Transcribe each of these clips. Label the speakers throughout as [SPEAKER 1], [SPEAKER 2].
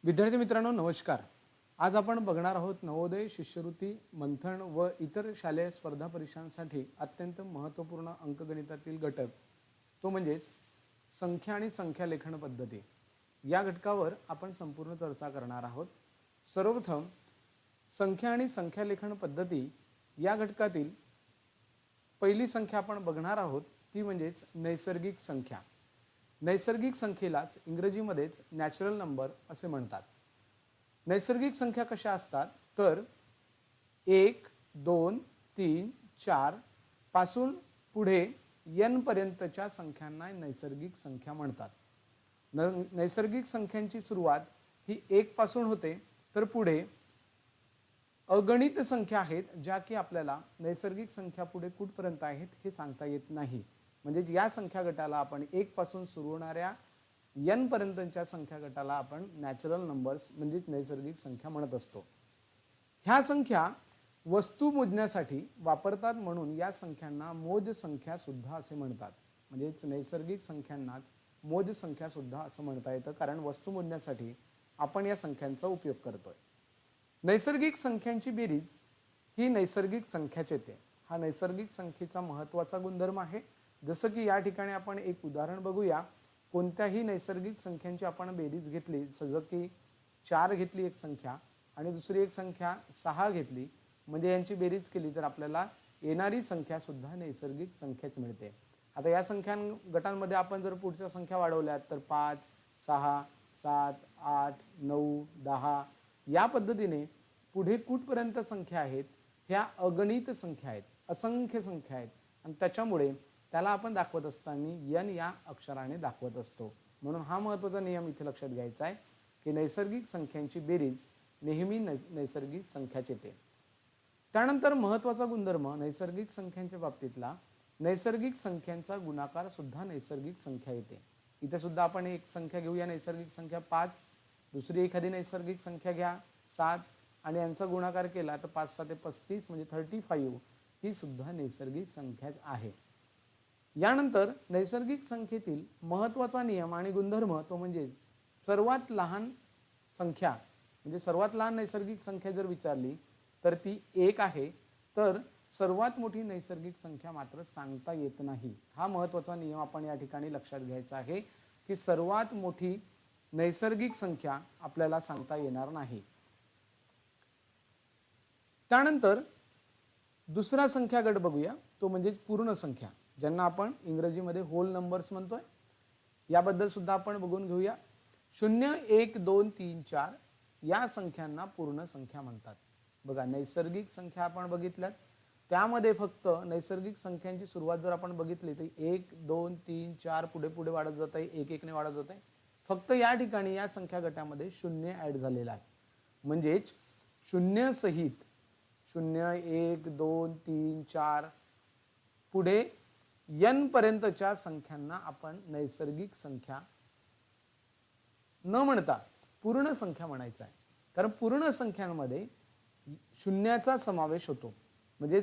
[SPEAKER 1] विद्यार्थी मित्रांनो नमस्कार. आज आपण बघणार आहोत नवोदय शिष्यवृत्ती मंथन व इतर शालेय स्पर्धा परीक्षांसाठी अत्यंत महत्त्वपूर्ण अंकगणितातील घटक तो म्हणजेच संख्या आणि संख्या लेखन पद्धती. या घटकावर आपण संपूर्ण चर्चा करणार आहोत. सर्वप्रथम संख्या आणि संख्या लेखन पद्धती या घटकातील पहिली संख्या आपण बघणार आहोत ती म्हणजेच नैसर्गिक संख्या. नैसर्गिक संख्येलाच इंग्रजीमध्येच नॅचरल नंबर असे म्हणतात. नैसर्गिक संख्या कशा असतात तर 1, 2, 3, 4 पासून पुढे n पर्यंतच्या संख्यांना नैसर्गिक संख्या म्हणतात. नैसर्गिक संख्यांची सुरुवात ही 1 पासून होते तर पुढे अगणित संख्या आहेत ज्या की आपल्याला नैसर्गिक संख्या पुढे कुठपर्यंत आहेत हे सांगता येत नाही. म्हणजे या संख्या गटाला आपण 1 पासून सुरू होणाऱ्या n पर्यंतच्या संख्या गटाला आपण नॅचरल नंबर्स म्हणजे नैसर्गिक संख्या म्हणत असतो. ह्या संख्या वस्तू मोजण्यासाठी वापरतात म्हणून या संख्यांना मोज संख्या सुद्धा असे म्हणतात. म्हणजेच नैसर्गिक संख्यांनाच मोज संख्या सुद्धा असं म्हणता येतं कारण वस्तू मोजण्यासाठी आपण या संख्यांचा उपयोग करतोय. नैसर्गिक संख्यांची बेरीज ही नैसर्गिक संख्याच येते. हा नैसर्गिक संख्येचा महत्त्वाचा गुणधर्म आहे. जसं की या ठिकाणी आपण एक उदाहरण बघूया. कोणत्याही नैसर्गिक संख्यांची आपण बेरीज घेतली, जसं की 4 घेतली एक संख्या आणि दुसरी एक संख्या 6 घेतली, म्हणजे यांची बेरीज केली तर आपल्याला येणारी संख्या सुद्धा नैसर्गिक संख्याच मिळते. आता या संख्या गटांमध्ये आपण जर पुढच्या संख्या वाढवल्यात तर 5, 6, 7, 8, 9, 10 या पद्धतीने पुढे कुठपर्यंत संख्या आहेत ह्या अगणित संख्या आहेत, असंख्य संख्या आहेत आणि त्याच्यामुळे त्याला आपण दाखवत असताना n या अक्षराने दाखवत असतो. म्हणून हा महत्त्वाचा नियम इथे लक्षात घ्यायचा आहे की नैसर्गिक संख्यांची बेरीज नेहमी नैसर्गिक संख्याच येते. त्यानंतर महत्त्वाचा गुणधर्म नैसर्गिक संख्यांच्या बाबतीतला नैसर्गिक संख्यांचा गुणाकार सुद्धा नैसर्गिक संख्या येते. इथे सुद्धा आपण एक संख्या घेऊया नैसर्गिक संख्या 5, दुसरी एखादी नैसर्गिक संख्या घ्या 7 आणि यांचा गुणाकार केला तर 5 7 35 म्हणजे 35 ही सुद्धा नैसर्गिक संख्याच आहे. यानंतर नैसर्गिक संख्येतील महत्त्वाचा नियम आणि गुणधर्म तो म्हणजे सर्वात लहान संख्या म्हणजे सर्वात लहान नैसर्गिक संख्या जर विचारली तर ती 1 आहे, तर सर्वात मोठी नैसर्गिक संख्या मात्र सांगता येत नाही. हा महत्त्वाचा नियम आपण या ठिकाणी लक्षात घ्यायचा आहे की सर्वात मोठी नैसर्गिक संख्या आपल्याला सांगता येणार नाही. त्यानंतर दुसरा संख्या गट बघूया तो म्हणजे पूर्ण संख्या, ज्यांना आपण इंग्रजीमध्ये होल नंबर्स म्हणतोय. याबद्दल सुद्धा आपण बघून घेऊया. 0, 1, 2, 3, 4 या संख्यांना पूर्ण संख्या म्हणतात. बघा नैसर्गिक संख्या आपण बघितल्यात त्यामध्ये फक्त नैसर्गिक संख्यांची सुरुवात जर आपण बघितली तर 1, 2, 3, 4 पुढे पुढे वाढत जात आहे, 1 1 ने वाढत जात आहे. फक्त या ठिकाणी या संख्या गटामध्ये 0 ऍड झालेला आहे. म्हणजेच 0 सहित 0, 1, 2, 3, 4 पुढे n पर्यंतच्या संख्यांना आपण नैसर्गिक संख्या न म्हणता पूर्ण संख्या म्हणायचा आहे. कारण पूर्ण संख्यांमध्ये शून्याचा समावेश होतो. म्हणजे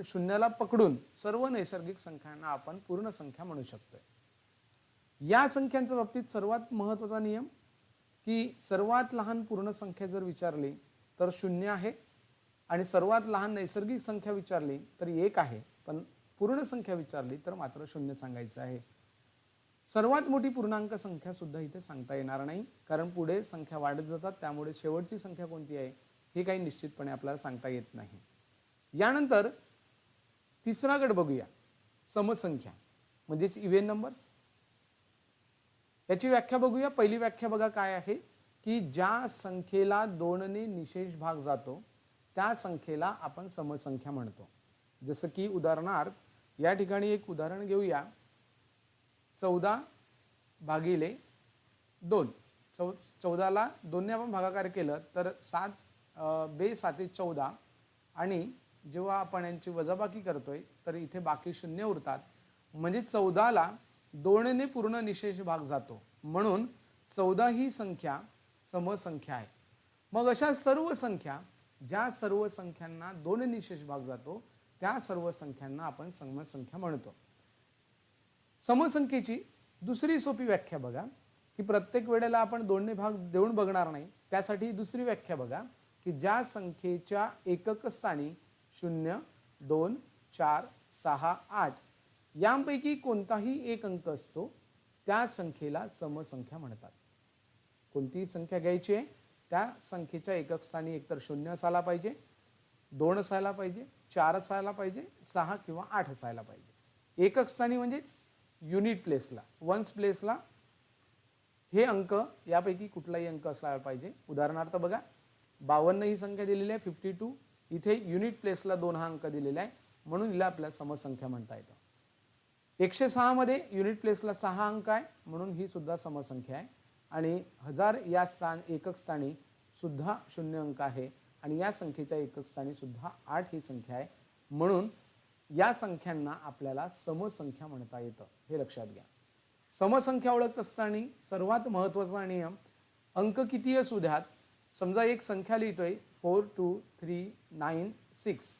[SPEAKER 1] शून्याला पकडून सर्व नैसर्गिक संख्यांना आपण पूर्ण संख्या म्हणू शकतो. या संख्यांच्या बाबतीत सर्वात महत्त्वाचा नियम की सर्वात लहान पूर्ण संख्या जर विचारली तर 0 आहे आणि सर्वात लहान नैसर्गिक संख्या विचारली तर 1 आहे, पण पूर्ण संख्या विचारली तर मात्र 0 सांगायचं आहे. सर्वात मोठी पूर्णांक संख्या सुद्धा इथे सांगता येणार नाही कारण पुढे संख्या वाढत जातात, त्यामुळे शेवटची संख्या कोणती आहे हे काही निश्चितपणे आपल्याला सांगता येत नाही. यानंतर तिसरा गट बघूया समसंख्या म्हणजेच इव्हन नंबर्स. याची व्याख्या बघूया. पहिली व्याख्या बघा काय आहे की ज्या संख्येला 2 ने निशेष भाग जातो त्या संख्येला आपण समसंख्या म्हणतो. जसं की उदाहरणार्थ या ठिकाणी एक उदाहरण घेऊया. 14 भागिले 2. 14 ला 2 ने आपण भागाकार केलं तर 7 बे 7 14 आणि जेव्हा आपण यांची वजाबाकी करतोय तर इथे बाकी 0 उरतात. म्हणजे 14 ला 2 ने पूर्ण निशेष भाग जातो म्हणून 14 ही संख्या समसंख्या आहे. मग अशा सर्व संख्या ज्या सर्व संख्यांना 2 निशेष भाग जातो त्या सर्व संख्यांना आपण समसंख्या म्हणतो. समसंख्येची दुसरी सोपी व्याख्या बघा की प्रत्येक वेळेला आपण दोनने भाग देऊन बघणार नाही. त्यासाठी दुसरी व्याख्या बघा की ज्या संख्येच्या एकक स्थानी 0, 2, 4, 6, 8 यांपैकी कोणताही एक अंक असतो त्या संख्येला समसंख्या म्हणतात. कोणतीही संख्या घ्यायची आहे, त्या संख्येच्या एकक स्थानी एकतर 0 असायला पाहिजे, 2 असायला पाहिजे, 4 असायला पाहिजे, 6 किंवा 8 असायला पाहिजे. एकक स्थानी म्हणजेच युनिट प्लेसला, वन्स प्लेसला हे अंक यापैकी कुठलाही अंक असायला पाहिजे. उदाहरणार्थ बघा 52 ही संख्या दिलेली आहे, 52. इथे युनिट प्लेसला 2 हा अंक दिलेला आहे, म्हणून हिला आपल्याला समसंख्या म्हणता येतं. 106 मध्ये युनिट प्लेसला 6 अंक आहे, म्हणून ही सुद्धा समसंख्या आहे. आणि 1000 या एकक स्थानी सुद्धा 0 अंक आहे आणि या संख्येच्या एकक स्थानी सुद्धा 8 ही संख्या आहे, म्हणून या संख्यांना आपल्याला समसंख्या म्हणता येतं. हे लक्षात घ्या. समसंख्या ओळखत असताना सर्वात महत्त्वाचा नियम, अंक किती असू द्यात. समजा एक संख्या लिहितोय 4, 2, 3, 9, 6.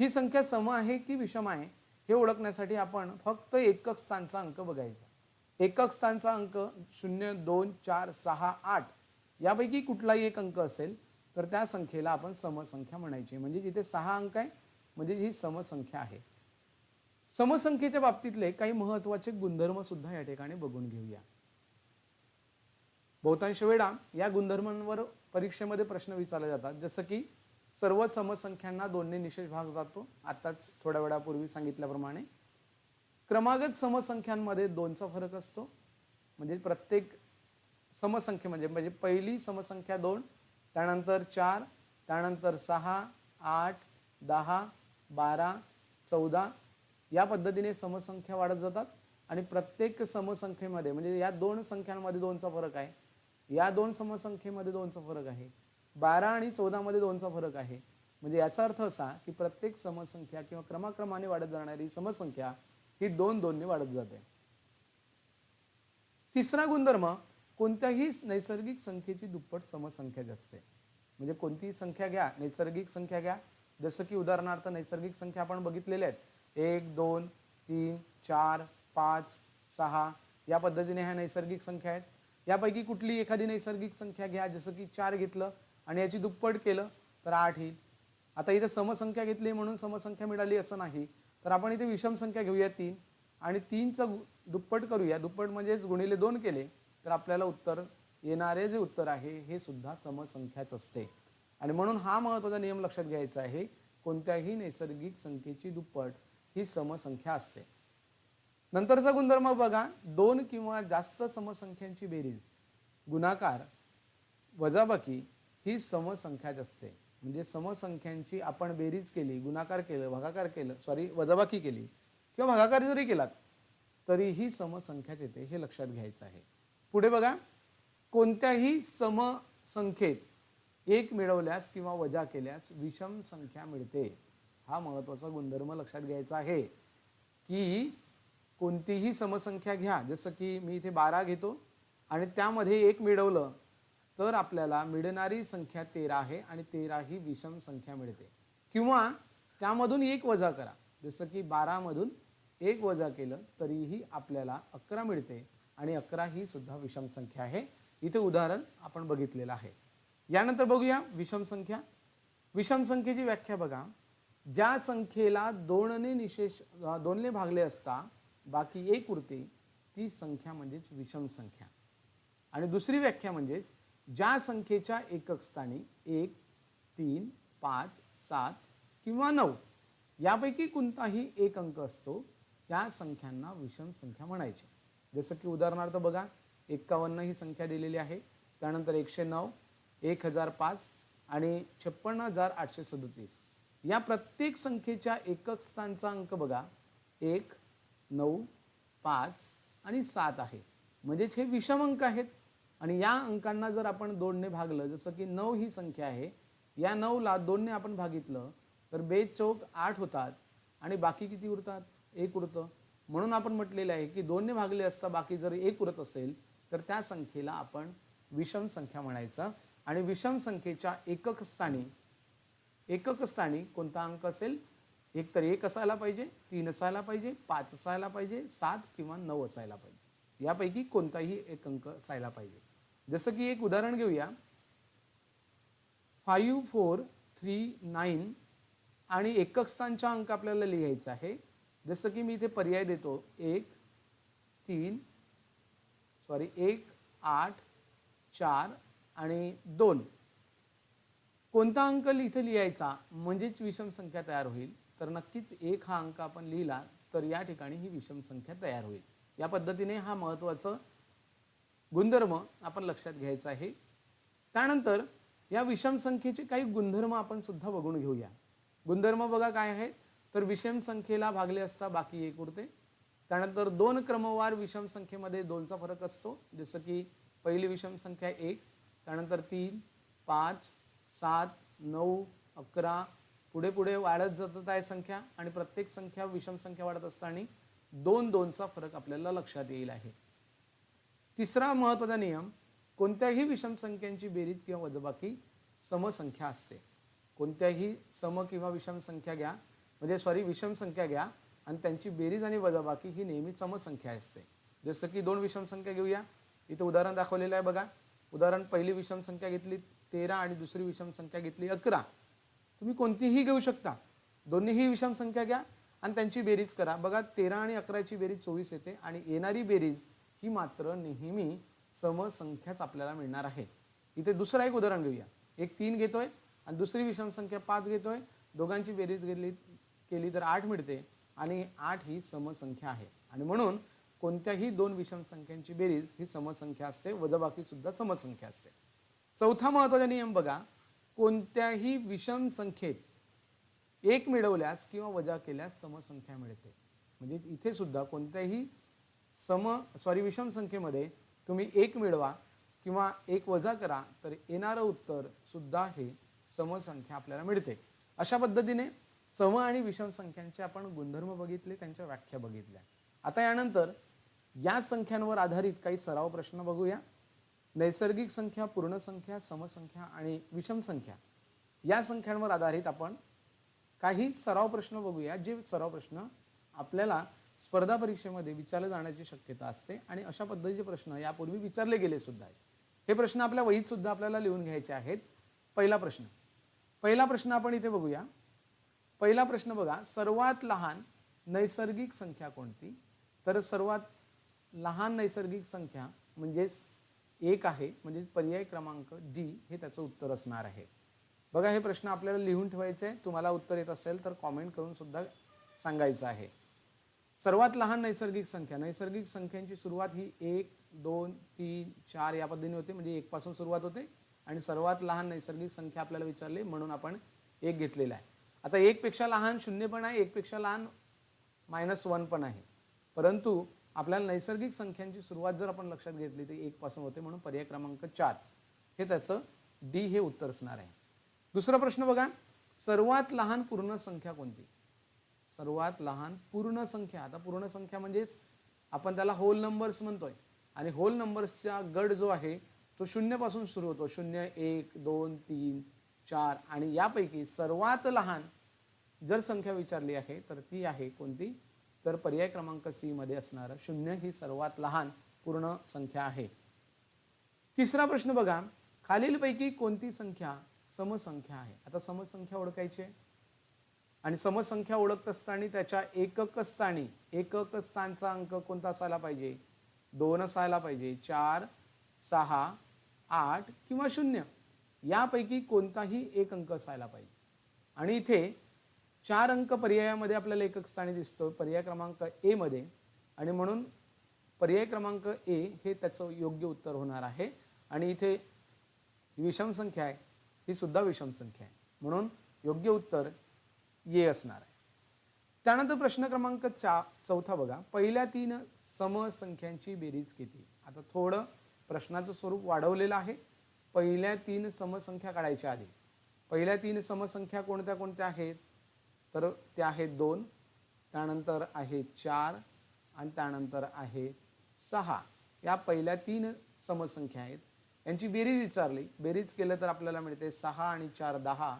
[SPEAKER 1] ही संख्या सम आहे की विषम आहे हे ओळखण्यासाठी आपण फक्त एकक स्थानचा अंक बघायचा. एकक स्थानचा अंक 0, 2, 4, 6, 8 यापैकी कुठलाही एक अंक असेल तर त्या संख्येला आपण समसंख्या म्हणायची. म्हणजे जिथे 6 अंक आहे म्हणजे ही समसंख्या आहे. समसंख्येच्या बाबतीतले काही महत्त्वाचे गुणधर्म सुद्धा या ठिकाणी बघून घेऊया. बहुतांश वेळा या गुणधर्मांवर परीक्षेमध्ये प्रश्न विचारले जातात. जसं की सर्व समसंख्यांना 2 ने निशेष भाग जातो. आताच थोड्या वेळापूर्वी सांगितल्याप्रमाणे क्रमागत समसंख्यांमध्ये 2चा फरक असतो. म्हणजे प्रत्येक समसंख्ये म्हणजे पहिली समसंख्या 2, त्यानंतर 4, त्यानंतर 6, 8, 10, 12, 14 या पद्धतीने समसंख्या वाढत जातात. आणि प्रत्येक समसंख्येमध्ये म्हणजे या 2 संख्यांमध्ये 2चा फरक आहे, या 2 समसंख्येमध्ये 2चा फरक आहे, 12 आणि 14 मध्ये 2चा फरक आहे. म्हणजे याचा अर्थ असा की प्रत्येक समसंख्या किंवा क्रमाक्रमाने वाढत जाणारी समसंख्या ही 2 ने वाढत जाते. तिसरा गुणधर्म, कोणत्याही नैसर्गिक संख्येची दुप्पट समसंख्या असते. म्हणजे कोणतीही संख्या घ्या, नैसर्गिक संख्या घ्या, जसं की उदाहरणार्थ नैसर्गिक संख्या आपण बघितलेल्या आहेत 1, 2, 3, 4, 5, 6 या पद्धतीने ह्या नैसर्गिक संख्या आहेत. यापैकी कुठली एखादी नैसर्गिक संख्या घ्या, जसं की 4 घेतलं आणि याची दुप्पट केलं तर 8 येईल. आता इथे समसंख्या घेतली म्हणून समसंख्या मिळाली असं नाही, तर आपण इथे विषम संख्या घेऊया 3 आणि 3चं दुप्पट करूया. दुप्पट म्हणजेच गुणिले 2 केले तर आपल्याला उत्तर येणारे जे उत्तर आहे हे सुद्धा समसंख्याच असते. आणि म्हणून हा महत्त्वाचा नियम लक्षात घ्यायचा आहे, कोणत्याही नैसर्गिक संख्येची दुप्पट ही समसंख्या असते. नंतरचा गुणधर्म बघा, 2 किंवा जास्त समसंख्यांची बेरीज, गुणाकार, वजाबाकी ही समसंख्याच असते. म्हणजे समसंख्यांची आपण बेरीज केली, गुणाकार केलं, भागाकार केलं, वजाबाकी केली किंवा भागाकार जरी केलात तरीही समसंख्याच येते. हे लक्षात घ्यायचं आहे. पुढे बघा, कोणत्याही समसंख्येत 1 मिळवल्यास किंवा वजा केल्यास विषम संख्या मिळते. हा महत्त्वाचा गुणधर्म लक्षात घ्यायचा आहे की कोणतीही समसंख्या घ्या, जसं की मी इथे 12 घेतो आणि त्यामध्ये 1 मिळवलं तर आपल्याला मिळणारी संख्या 13 आहे आणि 13 ही विषम संख्या मिळते. किंवा त्यामधून 1 वजा करा, जसं की 12 मधून 1 वजा केलं तरीही आपल्याला 11 मिळते आणि 11 ही सुद्धा विषम संख्या आहे. इथे उदाहरण आपण बघितलेलं आहे. यानंतर बघूया विषम संख्या. विषम संख्येची व्याख्या बघा, ज्या संख्येला 2 ने भागले असता बाकी 1 उरते ती संख्या म्हणजेच विषम संख्या. आणि दुसरी व्याख्या म्हणजेच ज्या संख्येच्या एकक स्थानी 1, 3, 5, 7 किंवा 9 यापैकी कोणताही एक अंक असतो त्या संख्यांना विषम संख्या म्हणायचे. जसं की उदाहरणार्थ बघा, 51 ही संख्या दिलेली आहे, त्यानंतर 109, 1005 आणि 56,837 या प्रत्येक संख्येच्या एकक स्थानचा अंक बघा 1, 9, 5 आणि 7 आहे. म्हणजेच हे विषम अंक आहेत. आणि या अंकांना जर आपण 2 ने भागलं, जसं की 9 ही संख्या आहे, या 9 ला 2 ने आपण भागितलं तर बेच चौक 8 होतात आणि बाकी किती उरतात, 1 उरतं. म्हणून आपण म्हटलेलं आहे की 2 ने भागले असता बाकी जर 1 उरत असेल तर त्या संख्येला आपण विषम संख्या म्हणायचं. आणि विषम संख्येच्या एकक स्थानी कोणता अंक असेल, एक तर 1 असायला पाहिजे, 3 असायला पाहिजे, 5 असायला पाहिजे, 7 किंवा 9 असायला पाहिजे. यापैकी कोणताही एक अंक असायला पाहिजे. जसं की एक उदाहरण घेऊया. 5 4 3 9 आणि एकक स्थानचा अंक आपल्याला लिहायचा आहे. जसं की मी इथे पर्याय देतो 1 8 4 आणि 2. कोणता अंक इथे लिहायचा म्हणजेच विषम संख्या तयार होईल, तर नक्कीच 1 हा अंक आपण लिहिला तर या ठिकाणी ही विषम संख्या तयार होईल. या पद्धतीने हा महत्त्वाचा गुणधर्म आपण लक्षात घ्यायचा आहे. त्यानंतर या विषम संख्येचे काही गुणधर्म आपण सुद्धा बघून घेऊया. गुणधर्म बघा काय आहेत, तर विषम संख्येला भागले असता बाकी एक उरते. त्यानंतर 2 क्रमवार विषम संख्येमध्ये 2चा फरक असतो. जसं की पहिली विषम संख्या 1, त्यानंतर 3 5 7 9 11 पुढे पुढे वाढत जातात आहे संख्या आणि प्रत्येक संख्या विषम संख्या वाढत असताना 2चा फरक आपल्याला लक्षात येईल आहे. तिसरा महत्त्वाचा नियम, कोणत्याही विषम संख्यांची बेरीज किंवा वजाबाकी समसंख्या असते. कोणत्याही सम किंवा विषम संख्या घ्या, म्हणजे विषम संख्या घ्या आणि त्यांची बेरीज आणि वजाबाकी ही नेहमी समसंख्या असते. जसं की 2 विषम संख्या घेऊया. इथे उदाहरण दाखवलेलं आहे बघा. उदाहरण पहिली विषम संख्या घेतली 13 आणि दुसरी विषम संख्या घेतली 11. तुम्ही कोणतीही घेऊ शकता, दोन्हीही विषम संख्या घ्या आणि त्यांची बेरीज करा. बघा 13 आणि 11ची बेरीज 24 येते आणि येणारी बेरीज ही मात्र नेहमी समसंख्याच आपल्याला मिळणार आहे. इथे दुसरा एक उदाहरण घेऊया. एक 3 घेतोय आणि दुसरी विषम संख्या 5 घेतोय. दोघांची बेरीज केली तर 8 मिळते आणि 8 ही समसंख्या आहे आणि म्हणून कोणत्याही 2 विषम संख्यांची बेरीज ही समसंख्या असते, वजाबाकी सुद्धा समसंख्या असते. चौथा महत्त्वाचा नियम बघा, कोणत्याही विषम संख्येत 1 मिळवल्यास किंवा वजा केल्यास समसंख्या मिळते. म्हणजे इथे सुद्धा कोणत्याही विषम संख्येमध्ये तुम्ही 1 मिळवा किंवा 1 वजा करा तर येणारं उत्तर सुद्धा हे समसंख्या आपल्याला मिळते. अशा पद्धतीने सम आणि विषम संख्यांचे आपण गुणधर्म बघितले, त्यांच्या व्याख्या बघितल्या. आता यानंतर या संख्यांवर आधारित काही सराव प्रश्न बघूया. नैसर्गिक संख्या, पूर्ण संख्या, समसंख्या आणि विषम संख्या या संख्यांवर आधारित आपण काही सराव प्रश्न बघूया, जे सराव प्रश्न आपल्याला स्पर्धा परीक्षेमध्ये विचारले जाण्याची शक्यता असते आणि अशा पद्धतीचे प्रश्न यापूर्वी विचारले गेले सुद्धा आहेत. हे प्रश्न आपल्या वहीत सुद्धा आपल्याला लिहून घ्यायचे आहेत. पहिला प्रश्न आपण इथे बघूया. पहिला प्रश्न बघा, सर्वात लहान नैसर्गिक संख्या कोणती? तर सर्वात लहान नैसर्गिक संख्या म्हणजेच 1 आहे, म्हणजे पर्याय क्रमांक डी हे त्याचं उत्तर असणार आहे. बघा हे प्रश्न आपल्याला लिहून ठेवायचे आहे. तुम्हाला उत्तर येत असेल तर कॉमेंट करून सुद्धा सांगायचं आहे. सर्वात लहान नैसर्गिक संख्यांची सुरुवात ही 1 2 3 4 या पद्धतीने होते, म्हणजे 1 पासून सुरुवात होते आणि सर्वात लहान नैसर्गिक संख्या आपल्याला विचारली म्हणून आपण 1 घेतलेला आहे. आता 1 पेक्षा लहान 0 पण आहे, 1 पेक्षा लहान -1 पण आहे, परंतु आपल्याला नैसर्गिक संख्यांची सुरुवात जर आपण लक्षात घेतली तर 1 पासून होते, म्हणून पर्याय क्रमांक 4 हे त्याचं डी हे उत्तर असणार आहे. दुसरा प्रश्न बघा, सर्वात लहान पूर्ण संख्या कोणती? सर्वात लहान पूर्ण संख्या. आता पूर्ण संख्या म्हणजेच आपण त्याला होल नंबर्स म्हणतोय आणि होल नंबर्सचा गट जो आहे तो 0 पासून सुरू होतो. 0 1 2 3 4 आणि यापैकी सर्वात लहान जर संख्या विचारली आहे तर ती आहे कोणती? तर पर्याय क्रमांक सी मध्ये असणार 0 ही सर्वात लहान पूर्ण संख्या आहे. तिसरा प्रश्न बघा, खालीलपैकी कोणती संख्या समसंख्या आहे? आता समसंख्या ओळखायची आहे आणि समसंख्या ओळखत असताना त्याच्या एकक स्थानचा अंक कोणता असायला पाहिजे? 2 असायला पाहिजे, 4 6 8 किंवा 0 यापैकी कोणताही एक अंक असायला पाहिजे. आणि इथे 4 अंक पर्यायामध्ये आपल्याला एकक स्थानी दिसतो, पर्याय क्रमांक ए मध्ये, आणि म्हणून पर्याय क्रमांक ए हे त्याचं योग्य उत्तर होणार आहे. आणि इथे विषम संख्या आहे, ही सुद्धा विषम संख्या आहे, म्हणून योग्य उत्तर ए असणार आहे. त्यानंतर प्रश्न क्रमांक 4 बघा, पहिल्या 3 समसंख्यांची बेरीज किती? आता थोडं प्रश्नाचं स्वरूप वाढवलेलं आहे. पहिल्या 3 समसंख्या काढायच्या आधी पहिल्या 3 समसंख्या कोणत्या कोणत्या आहेत? तर त्या आहेत 2, त्यानंतर आहे 4 आणि त्यानंतर आहे 6. या पहिल्या 3 समसंख्या आहेत. यांची बेरीज विचारली, बेरीज केलं तर आपल्याला मिळते 6 आणि 4 10,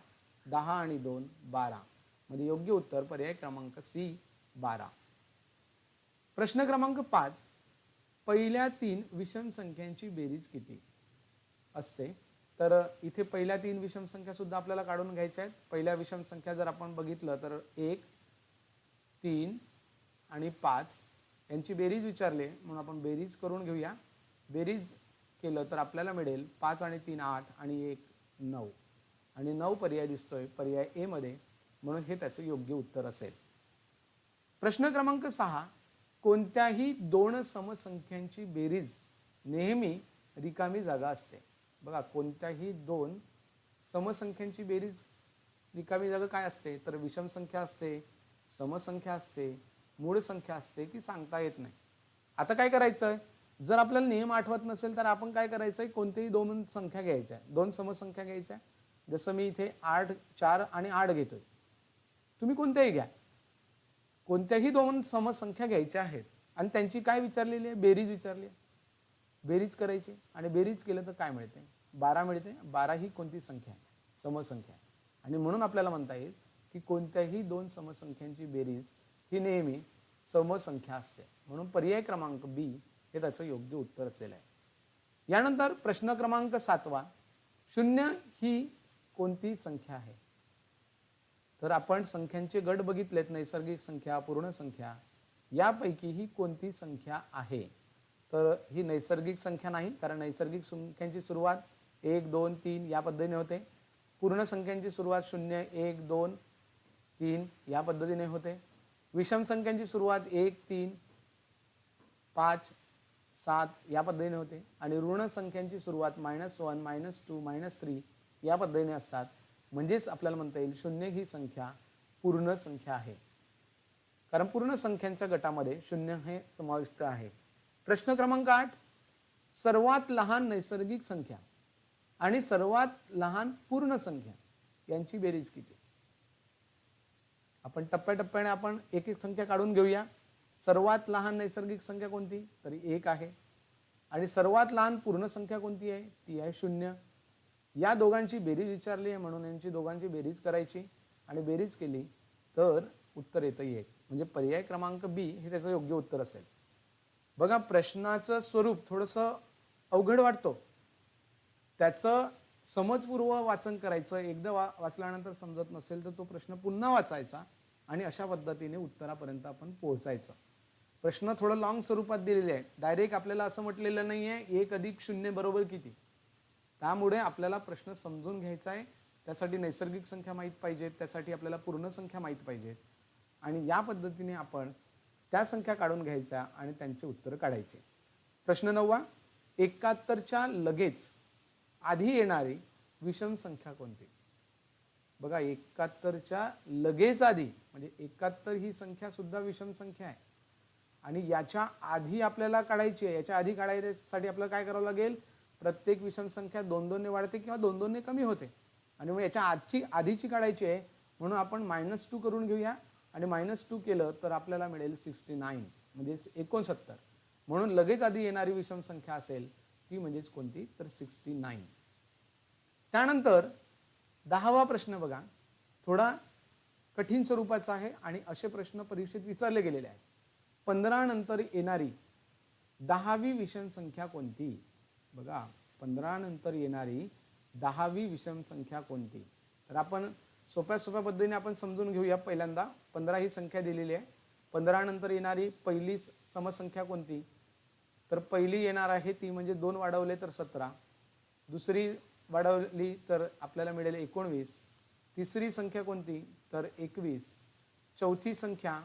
[SPEAKER 1] 10 आणि 2 12, म्हणजे योग्य उत्तर पर्याय क्रमांक सी 12. प्रश्न क्रमांक 5, पहिल्या 3 विषम संख्यांची बेरीज किती असते? तर इथे पहिल्या 3 विषम संख्या सुद्धा आपल्याला काढून घ्यायच्या आहेत. पहिल्या विषम संख्या जर आपण बघितलं तर 1, 3 आणि 5 यांची बेरीज विचारली, म्हणून आपण बेरीज करून घेऊया. बेरीज केलं तर आपल्याला मिळेल 5 आणि 3 8 आणि 1 9 आणि 9 पर्याय दिसतोय पर्याय ए मध्ये, म्हणून हे त्याचं योग्य उत्तर असेल. प्रश्न क्रमांक 6, कोणत्याही 2 समसंख्यांची बेरीज नेहमी रिकामी जागा असते? बघा, कोणत्याही 2 समसंख्यांची बेरीज रिकामी जागा काय असते? तर विषम संख्या असते, समसंख्या असते, मूळ संख्या असते की सांगता येत नाही. आता काय करायचं, जर आपल्याला नियम आठवत नसेल तर आपण काय करायचंय, कोणत्याही 2 संख्या घ्यायच्या, 2 समसंख्या घ्यायच्या. जसं मी इथे 8 4 आणि 8 घेतोय, तुम्ही कोणत्याही घ्या. कोणत्याही 2 समसंख्या घ्यायच्या आहेत आणि त्यांची काय विचारलेली आहे? बेरीज विचारली आहे. बेरीज करायची आणि बेरीज केलं तर काय मिळते? 12 मिळते. 12 ही कोणती संख्या आहे? समसंख्या आहे. आणि म्हणून आपल्याला म्हणता येईल की कोणत्याही 2 समसंख्यांची बेरीज ही नेहमी समसंख्या असते, म्हणून पर्याय क्रमांक बी हे त्याचं योग्य उत्तर असेल आहे. यानंतर प्रश्न क्रमांक 7, 0 ही कोणती संख्या आहे? तर आपण संख्यांचे गट बघितलेत, नैसर्गिक संख्या, पूर्ण संख्या, यापैकी ही कोणती संख्या आहे? तर ही नैसर्गिक संख्या नाही, कारण नैसर्गिक संख्यांची सुरुवात 1 2 3 या पद्धतीने होते. पूर्ण संख्यांची सुरुवात 0 1 2 3 या पद्धतीने होते. विषम संख्यांची सुरुवात 1 3 5 7 या पद्धतीने होते आणि ऋण संख्यांची सुरुवात -1 -2 -3 या पद्धतीने असतात. म्हणजेच आपल्याला म्हणता येईल 0 ही संख्या पूर्ण संख्या आहे, कारण पूर्ण संख्यांच्या गटामध्ये 0 हे समाविष्ट आहे. प्रश्न क्रमांक 8, सर्वात लहान नैसर्गिक संख्या आणि सर्वात लहान पूर्ण संख्या यांची बेरीज किती? आपण टप्प्याटप्प्याने आपण एक एक संख्या काढून घेऊया. सर्वात लहान नैसर्गिक संख्या कोणती? तर 1 आहे. आणि सर्वात लहान पूर्ण संख्या कोणती आहे? ती आहे 0. या दोघांची बेरीज विचारली आहे, म्हणून यांची दोघांची बेरीज करायची आणि बेरीज केली तर उत्तर येतं 1, म्हणजे पर्याय क्रमांक बी हे त्याचं योग्य उत्तर असेल. बघा, प्रश्नाचं स्वरूप थोडंसं अवघड वाटतो, त्याचं समजपूर्व वाचन करायचं. एकदा वाचल्यानंतर समजत नसेल तर तो प्रश्न पुन्हा वाचायचा आणि अशा पद्धतीने उत्तरापर्यंत आपण पोहोचायचं. प्रश्न थोडं लॉंग स्वरूपात दिलेले आहे, डायरेक्ट आपल्याला असं म्हटलेलं नाही आहे 1 + 0 बरोबर किती. त्यामुळे आपल्याला प्रश्न समजून घ्यायचा आहे. त्यासाठी नैसर्गिक संख्या माहीत पाहिजेत, त्यासाठी आपल्याला पूर्ण संख्या माहीत पाहिजेत आणि या पद्धतीने आपण त्या संख्या काढून घ्यायच्या आणि त्यांचे उत्तर काढायचे. प्रश्न 9, 71च्या लगेच आधी येणारी विषम संख्या कोणती? बघा, 71च्या लगेच आधी म्हणजे 71 ही संख्या सुद्धा विषम संख्या आहे आणि याच्या आधी आपल्याला काढायची आहे. याच्या आधी काढायसाठी आपल्याला काय करावं लागेल? प्रत्येक विषम संख्या 2 ने वाढते किंवा 2 ने कमी होते आणि मग याच्या आधीची काढायची आहे, म्हणून आपण -2 करून घेऊया आणि -2 केलं तर आपल्याला मिळेल 69 म्हणजेच 69. म्हणून लगेच आधी येणारी विषम संख्या असेल ती म्हणजेच कोणती? तर 69. त्यानंतर 10वा प्रश्न बघा, थोडा कठीण स्वरूपाचा आहे आणि असे प्रश्न परीक्षेत विचारले गेलेले आहेत. 15 नंतर येणारी 10वी विषम संख्या कोणती? बघा, 15 नंतर येणारी 10वी विषम संख्या कोणती? तर आपण सोप्या पद्धतीने आपण समजून घेऊया. पहिल्यांदा 15 ही संख्या दिलेली आहे. 15 नंतर येणारी पहिली समसंख्या कोणती? तर पहिली येणार आहे ती म्हणजे 2 वाढवले तर 17, दुसरी वाढवली तर आपल्याला मिळेल 19, तिसरी संख्या कोणती? तर 21, चौथी संख्या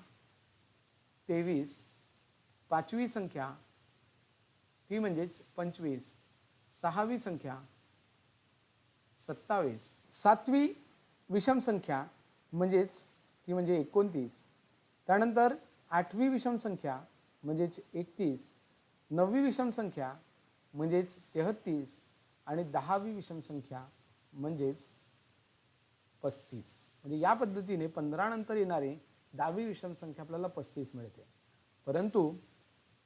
[SPEAKER 1] 23, पाचवी संख्या ती म्हणजेच 25, सहावी संख्या 27, सातवी विषम संख्या म्हणजेच ती म्हणजे 29, त्यानंतर 8वी विषम संख्या म्हणजेच 31, 9वी विषम संख्या म्हणजेच 33 आणि 10वी विषम संख्या म्हणजेच 35. म्हणजे या पद्धतीने 15 नंतर येणारी 10वी विषम संख्या आपल्याला 35 मिळते. परंतु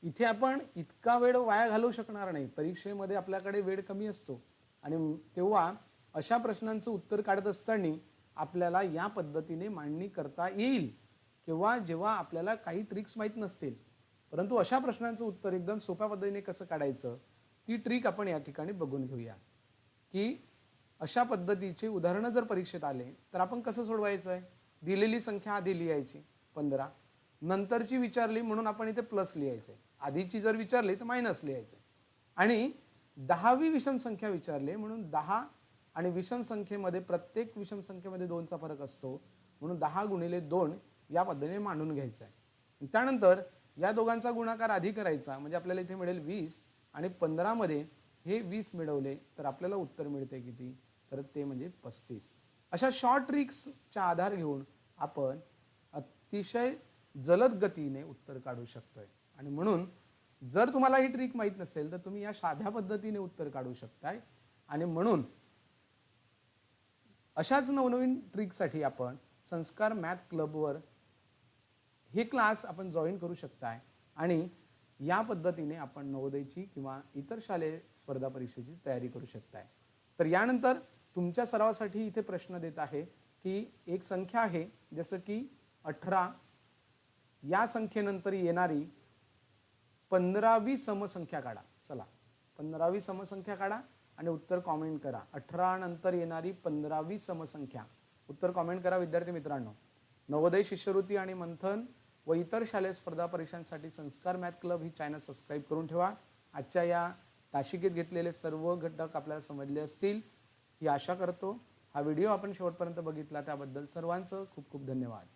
[SPEAKER 1] इथे आपण इतका वेळ वाया घालवू शकणार नाही. परीक्षेमध्ये आपल्याकडे वेळ कमी असतो आणि तेव्हा अशा प्रश्नांचं उत्तर काढत असताना आपल्याला या पद्धतीने मांडणी करता येईल किंवा जेव्हा आपल्याला काही ट्रिक्स माहीत नसतील परंतु अशा प्रश्नांचं उत्तर एकदम सोप्या पद्धतीने कसं काढायचं ती ट्रिक आपण या ठिकाणी बघून घेऊया की अशा पद्धतीचे उदाहरणं जर परीक्षेत आले तर आपण कसं सोडवायचं आहे. दिलेली संख्या आधी लिहायची 15, नंतरची विचारली म्हणून आपण इथे प्लस लिहायचं आहे. आधीची जर विचारली तर मायनस लिहायचं आणि 10वी विषम संख्या विचारली म्हणून 10 आणि विषम संख्येमध्ये प्रत्येक विषम संख्येमध्ये 2चा फरक असतो म्हणून 10 गुणिले 2 या पद्धतीने मांडून घ्यायचं आहे. त्यानंतर या दोघांचा गुणाकार आधी करायचा म्हणजे आपल्याला इथे मिळेल 20 आणि 15 मध्ये हे 20 मिळवले तर आपल्याला उत्तर मिळते किती तर ते म्हणजे 35. अशा शॉर्ट ट्रिक्सचा आधार घेऊन आपण अतिशय जलद गतीने उत्तर काढू शकतोय आणि म्हणून जर तुम्हाला ही ट्रिक माहित नसेल तर तुम्ही या साध्या पद्धतीने उत्तर काढू शकताय आणि म्हणून अशाच नवनवीन ट्रिकसाठी आपण संस्कार मॅथ क्लबवर हे क्लास आपण जॉईन करू शकताय आणि या पद्धतीने आपण नवोदयची किंवा इतर शालेय स्पर्धा परीक्षेची तयारी करू शकताय. तर यानंतर तुमच्या सरावासाठी इथे प्रश्न देत आहे की एक संख्या आहे जसं की 18 या संख्येनंतर येणारी 15वी समसंख्या काढा. चला 15वी समसंख्या काढा आणि उत्तर कॉमेंट करा. 18 नंतर येणारी 15वी समसंख्या उत्तर कॉमेंट करा. विद्यार्थी मित्रांनो, नवोदय शिष्यवृत्ती आणि मंथन व इतर शालेय स्पर्धा परीक्षांसाठी संस्कार मॅथ क्लब ही चॅनल सबस्क्राईब करून ठेवा. आजच्या या तासिकेत घेतलेले सर्व घटक आपल्याला समजले असतील ही आशा करतो. हा व्हिडिओ आपण शेवटपर्यंत बघितला त्याबद्दल सर्वांचं खूप खूप धन्यवाद.